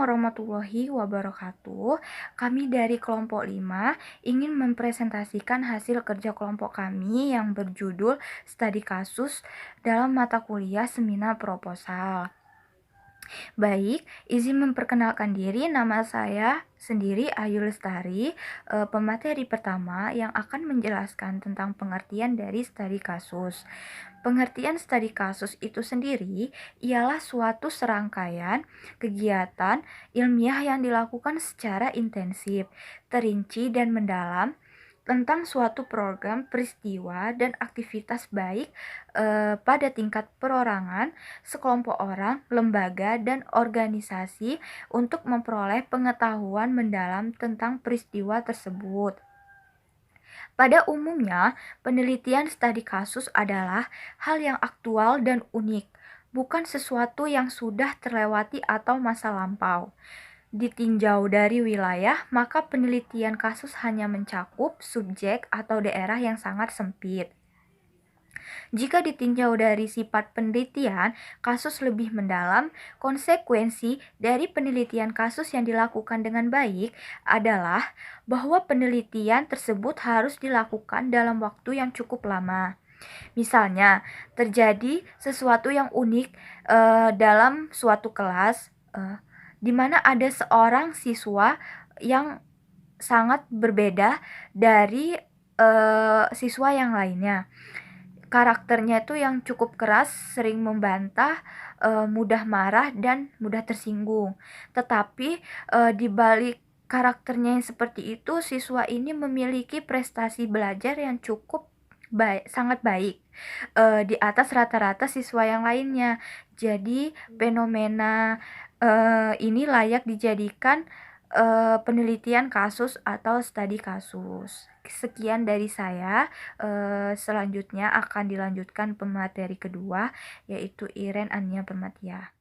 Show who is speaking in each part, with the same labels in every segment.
Speaker 1: warahmatullahi wabarakatuh. Kami dari kelompok 5 ingin mempresentasikan hasil kerja kelompok kami yang berjudul Studi Kasus dalam mata kuliah Seminar Proposal. Baik, izin memperkenalkan diri, nama saya sendiri Ayu Lestari, pemateri pertama yang akan menjelaskan tentang pengertian dari studi kasus. Pengertian studi kasus itu sendiri ialah suatu serangkaian kegiatan ilmiah yang dilakukan secara intensif, terinci dan mendalam tentang suatu program, peristiwa, dan aktivitas baik pada tingkat perorangan, sekelompok orang, lembaga, dan organisasi untuk memperoleh pengetahuan mendalam tentang peristiwa tersebut. Pada umumnya, penelitian studi kasus adalah hal yang aktual dan unik, bukan sesuatu yang sudah terlewati atau masa lampau. Ditinjau dari wilayah, maka penelitian kasus hanya mencakup subjek atau daerah yang sangat sempit. Jika ditinjau dari sifat penelitian, kasus lebih mendalam, konsekuensi dari penelitian kasus yang dilakukan dengan baik adalah bahwa penelitian tersebut harus dilakukan dalam waktu yang cukup lama. Misalnya, terjadi sesuatu yang unik dalam suatu kelas, di mana ada seorang siswa yang sangat berbeda dari siswa yang lainnya. Karakternya itu yang cukup keras, sering membantah, mudah marah dan mudah tersinggung. Tetapi di balik karakternya yang seperti itu, siswa ini memiliki prestasi belajar yang cukup sangat baik di atas rata-rata siswa yang lainnya. Jadi fenomena ini layak dijadikan penelitian kasus atau studi kasus. Sekian dari saya. Selanjutnya akan dilanjutkan pemateri kedua, yaitu Iren Ania Permatia.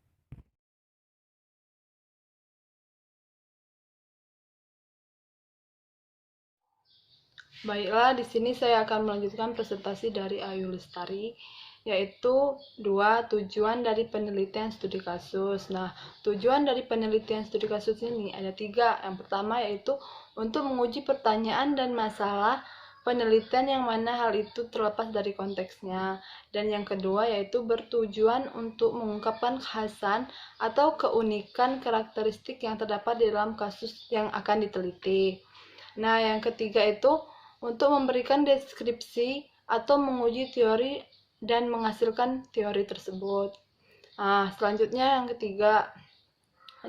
Speaker 2: Baiklah, di sini saya akan melanjutkan presentasi dari Ayu Lestari, yaitu 2 tujuan dari penelitian studi kasus. Nah, tujuan dari penelitian studi kasus ini ada 3. Yang pertama yaitu untuk menguji pertanyaan dan masalah penelitian yang mana hal itu terlepas dari konteksnya. Dan yang kedua yaitu bertujuan untuk mengungkapkan khasan atau keunikan karakteristik yang terdapat di dalam kasus yang akan diteliti. Nah, yang ketiga itu untuk memberikan deskripsi atau menguji teori dan menghasilkan teori tersebut. Nah, selanjutnya yang ketiga,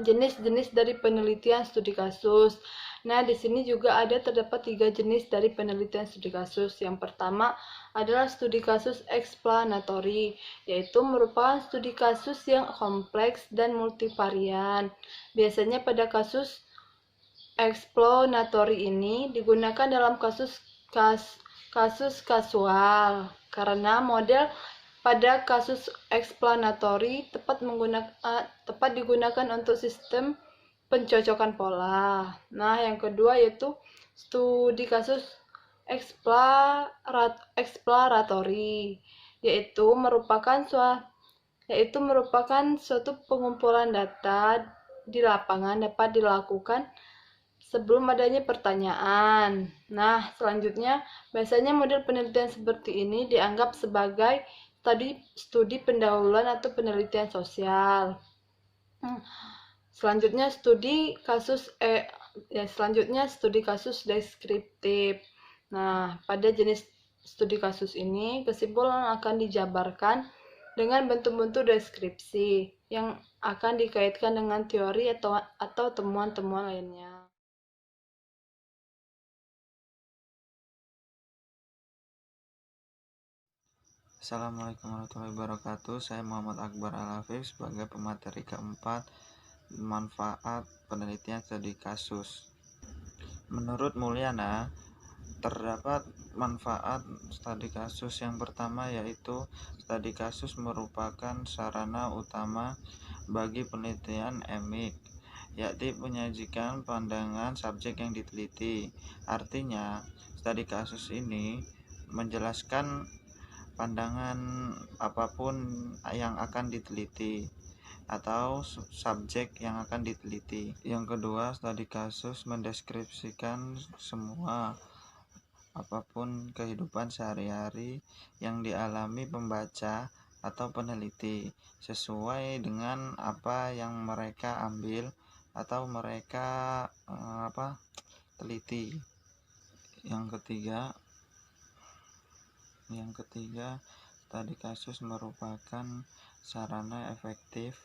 Speaker 2: jenis-jenis dari penelitian studi kasus. Nah, di sini juga terdapat 3 jenis dari penelitian studi kasus. Yang pertama adalah studi kasus explanatory, yaitu merupakan studi kasus yang kompleks dan multivarian. Biasanya pada kasus explanatory ini digunakan dalam kasus kasual karena model pada kasus explanatory tepat digunakan untuk sistem pencocokan pola. Nah, yang kedua yaitu studi kasus exploratory, yaitu merupakan suatu pengumpulan data di lapangan dapat dilakukan sebelum adanya pertanyaan. Nah, selanjutnya, biasanya model penelitian seperti ini dianggap sebagai studi pendahuluan atau penelitian sosial. Selanjutnya studi kasus deskriptif. Nah, pada jenis studi kasus ini, kesimpulan akan dijabarkan dengan bentuk-bentuk deskripsi yang akan dikaitkan dengan teori atau temuan-temuan lainnya.
Speaker 3: Assalamualaikum warahmatullahi wabarakatuh. Saya Muhammad Akbar Al-Hafif sebagai pemateri keempat, manfaat penelitian studi kasus. Menurut Mulyana, terdapat manfaat studi kasus. Yang pertama yaitu studi kasus merupakan sarana utama bagi penelitian emik, yakni menyajikan pandangan subjek yang diteliti. Artinya, studi kasus ini menjelaskan pandangan apapun yang akan diteliti. atau subjek yang akan diteliti. Yang kedua, studi kasus mendeskripsikan semua apapun kehidupan sehari-hari yang dialami pembaca atau peneliti sesuai dengan apa yang mereka ambil atau mereka teliti. Yang ketiga, studi kasus merupakan sarana efektif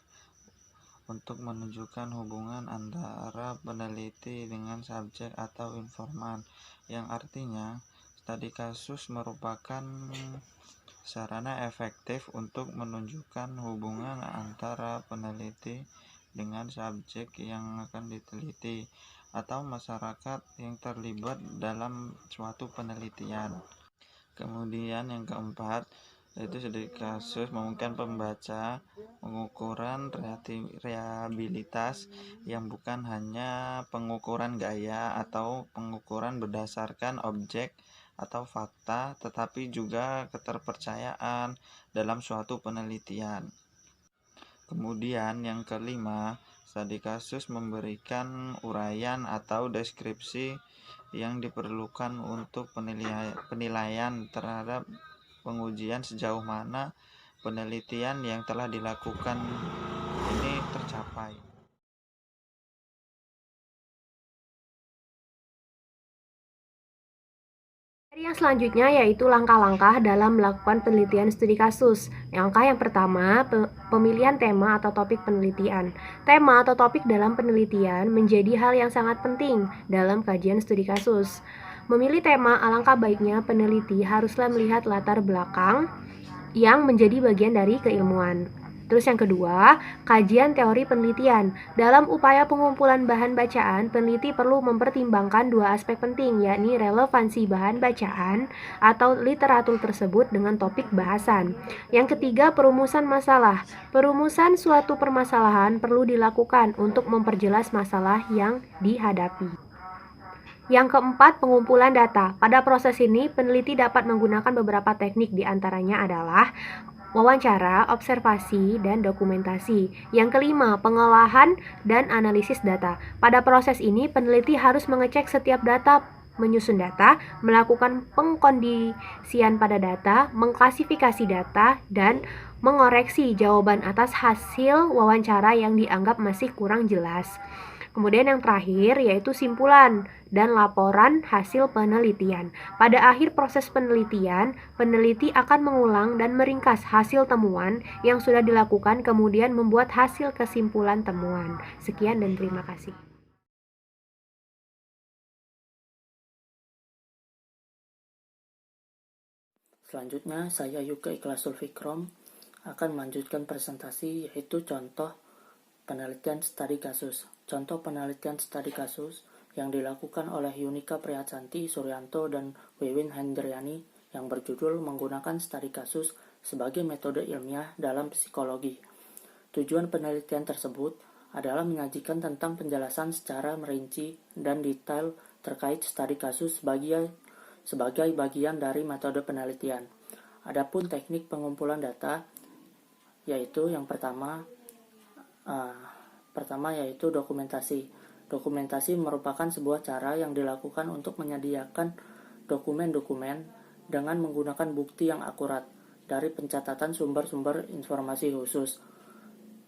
Speaker 3: untuk menunjukkan hubungan antara peneliti dengan subjek atau informan, yang artinya studi kasus merupakan sarana efektif untuk menunjukkan hubungan antara peneliti dengan subjek yang akan diteliti atau masyarakat yang terlibat dalam suatu penelitian. Kemudian yang keempat, yaitu studi kasus memungkinkan pembaca pengukuran reliabilitas yang bukan hanya pengukuran gaya atau pengukuran berdasarkan objek atau fakta, tetapi juga keterpercayaan dalam suatu penelitian. Kemudian yang kelima, studi kasus memberikan uraian atau deskripsi yang diperlukan untuk penilaian terhadap pengujian sejauh mana penelitian yang telah dilakukan ini tercapai.
Speaker 4: Yang selanjutnya yaitu langkah-langkah dalam melakukan penelitian studi kasus. Langkah yang pertama, pemilihan tema atau topik penelitian. Tema atau topik dalam penelitian menjadi hal yang sangat penting dalam kajian studi kasus. Memilih tema, alangkah baiknya peneliti haruslah melihat latar belakang yang menjadi bagian dari keilmuan. Terus yang kedua, kajian teori penelitian. Dalam upaya pengumpulan bahan bacaan, peneliti perlu mempertimbangkan dua aspek penting, yakni relevansi bahan bacaan atau literatur tersebut dengan topik bahasan. Yang ketiga, perumusan masalah. Perumusan suatu permasalahan perlu dilakukan untuk memperjelas masalah yang dihadapi. Yang keempat, pengumpulan data. Pada proses ini, peneliti dapat menggunakan beberapa teknik, diantaranya adalah wawancara, observasi, dan dokumentasi. Yang kelima, pengolahan dan analisis data. Pada proses ini, peneliti harus mengecek setiap data, menyusun data, melakukan pengkondisian pada data, mengklasifikasi data, dan mengoreksi jawaban atas hasil wawancara yang dianggap masih kurang jelas. Kemudian yang terakhir yaitu simpulan dan laporan hasil penelitian. Pada akhir proses penelitian, peneliti akan mengulang dan meringkas hasil temuan yang sudah dilakukan, kemudian membuat hasil kesimpulan temuan. Sekian dan terima kasih.
Speaker 5: Selanjutnya, saya Yuka Ikhlasul Fikrom akan melanjutkan presentasi, yaitu contoh penelitian studi kasus. Contoh penelitian studi kasus yang dilakukan oleh Yunika Priyasanti Suryanto dan Wiwin Hendriani yang berjudul menggunakan studi kasus sebagai metode ilmiah dalam psikologi. Tujuan penelitian tersebut adalah menyajikan tentang penjelasan secara merinci dan detail terkait studi kasus sebagai bagian dari metode penelitian. Adapun teknik pengumpulan data yaitu yang pertama yaitu dokumentasi. Dokumentasi merupakan sebuah cara yang dilakukan untuk menyediakan dokumen-dokumen dengan menggunakan bukti yang akurat dari pencatatan sumber-sumber informasi khusus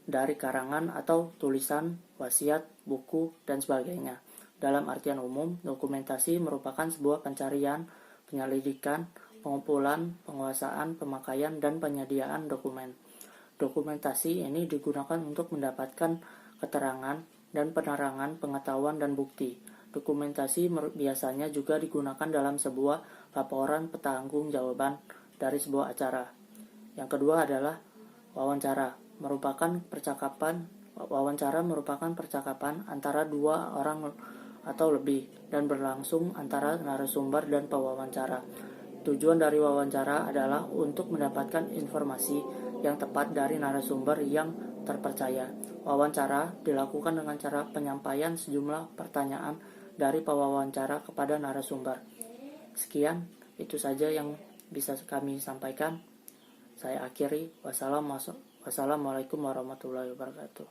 Speaker 5: dari karangan atau tulisan, wasiat, buku, dan sebagainya. Dalam artian umum, dokumentasi merupakan sebuah pencarian, penyelidikan, pengumpulan, penguasaan, pemakaian, dan penyediaan dokumen. Dokumentasi ini digunakan untuk mendapatkan keterangan dan penerangan pengetahuan dan bukti. Dokumentasi biasanya juga digunakan dalam sebuah laporan pertanggungjawaban dari sebuah acara. Yang kedua adalah wawancara. Wawancara merupakan percakapan antara dua orang atau lebih dan berlangsung antara narasumber dan pewawancara. Tujuan dari wawancara adalah untuk mendapatkan informasi yang tepat dari narasumber yang terpercaya. Wawancara dilakukan dengan cara penyampaian sejumlah pertanyaan dari pewawancara kepada narasumber. Sekian, itu saja yang bisa kami sampaikan. Saya akhiri. Wassalamualaikum warahmatullahi wabarakatuh.